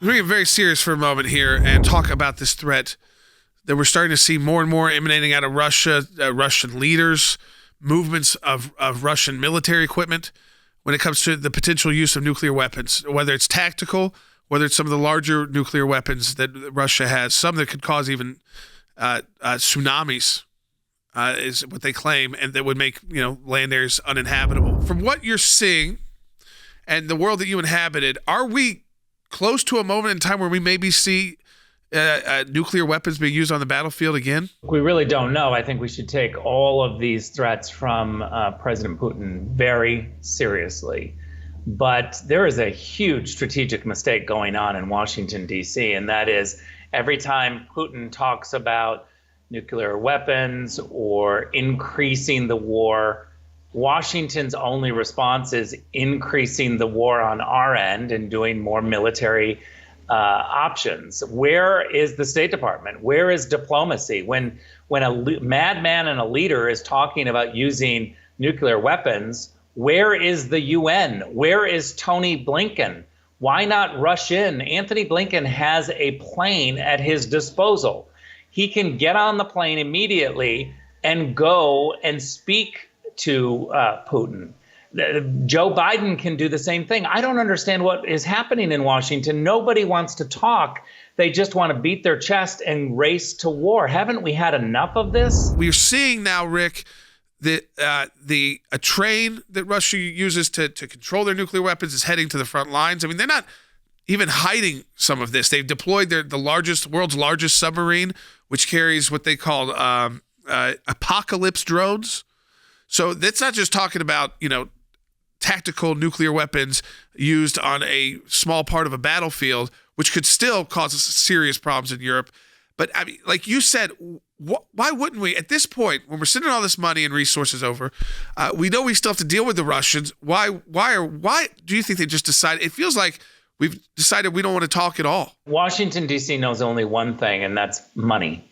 We're going to get very serious for a moment here and talk about this threat that we're starting to see more and more emanating out of Russia, Russian leaders, movements of Russian military equipment when it comes to the potential use of nuclear weapons, whether it's tactical, whether it's some of the larger nuclear weapons that Russia has, some that could cause even tsunamis, is what they claim, and that would make land areas uninhabitable. From what you're seeing and the world that you inhabited, are we close to a moment in time where we maybe see nuclear weapons being used on the battlefield again? We really don't know. I think we should take all of these threats from President Putin very seriously. But there is a huge strategic mistake going on in Washington, D.C., and that is every time Putin talks about nuclear weapons or increasing the war, Washington's only response is increasing the war on our end and doing more military options. Where is the State Department? Where is diplomacy? When a madman and a leader is talking about using nuclear weapons, where is the UN? Where is Tony Blinken? Why not rush in? Anthony Blinken has a plane at his disposal. He can get on the plane immediately and go and speak to Putin. Joe Biden can do the same thing. I don't understand what is happening in Washington. Nobody wants to talk. They just want to beat their chest and race to war. Haven't we had enough of this? We're seeing now, Rick, that a train that Russia uses to control their nuclear weapons is heading to the front lines. I mean, they're not even hiding some of this. They've deployed world's largest submarine, which carries what they call apocalypse drones. So that's not just talking about, tactical nuclear weapons used on a small part of a battlefield, which could still cause us serious problems in Europe. But I mean, like you said, why wouldn't we, at this point, when we're sending all this money and resources over, we know we still have to deal with the Russians. Why do you think they just decided? It feels like we've decided we don't want to talk at all. Washington, D.C. knows only one thing, and that's money.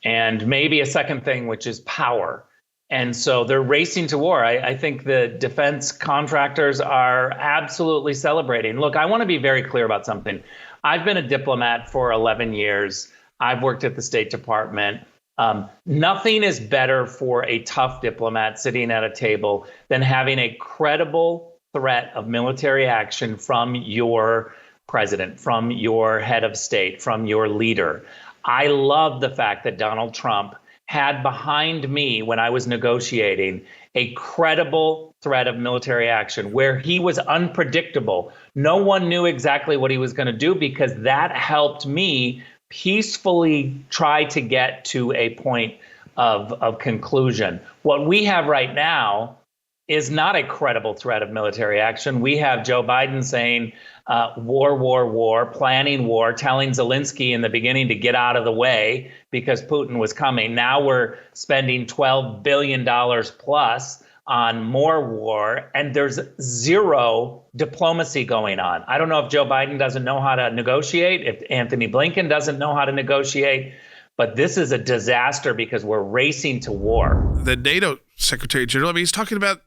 And maybe a second thing, which is power. And so they're racing to war. I think the defense contractors are absolutely celebrating. Look, I want to be very clear about something. I've been a diplomat for 11 years. I've worked at the State Department. Nothing is better for a tough diplomat sitting at a table than having a credible threat of military action from your president, from your head of state, from your leader. I love the fact that Donald Trump had behind me when I was negotiating a credible threat of military action where he was unpredictable. No one knew exactly what he was going to do because that helped me peacefully try to get to a point of conclusion. What we have right now is not a credible threat of military action. We have Joe Biden saying war, planning war, telling Zelensky in the beginning to get out of the way because Putin was coming. Now we're spending $12 billion plus on more war, and there's zero diplomacy going on. I don't know if Joe Biden doesn't know how to negotiate, if Anthony Blinken doesn't know how to negotiate, but this is a disaster because we're racing to war. The NATO Secretary General, he's talking about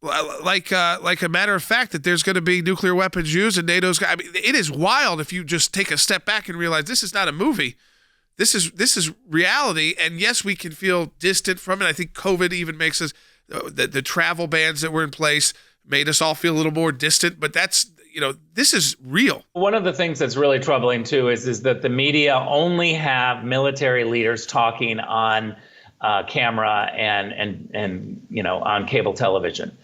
like a matter of fact that there's going to be nuclear weapons used, and NATO's. I mean, it is wild if you just take a step back and realize this is not a movie. This is reality, and yes, we can feel distant from it. I think COVID even makes us the travel bans that were in place made us all feel a little more distant. But that's this is real. One of the things that's really troubling too is that the media only have military leaders talking on camera and on cable television.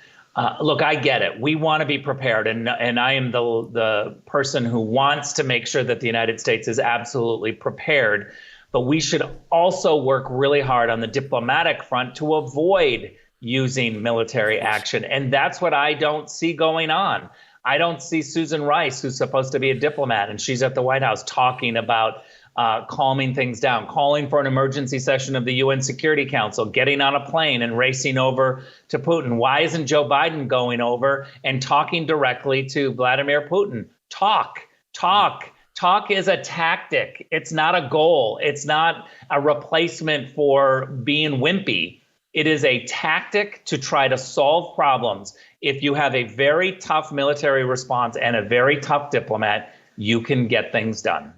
Look, I get it. We want to be prepared, and I am the person who wants to make sure that the United States is absolutely prepared. But we should also work really hard on the diplomatic front to avoid using military action, and that's what I don't see going on. I don't see Susan Rice, who's supposed to be a diplomat, and she's at the White House talking about calming things down, calling for an emergency session of the UN Security Council, getting on a plane and racing over to Putin. Why isn't Joe Biden going over and talking directly to Vladimir Putin? Talk is a tactic. It's not a goal. It's not a replacement for being wimpy. It is a tactic to try to solve problems. If you have a very tough military response and a very tough diplomat, you can get things done.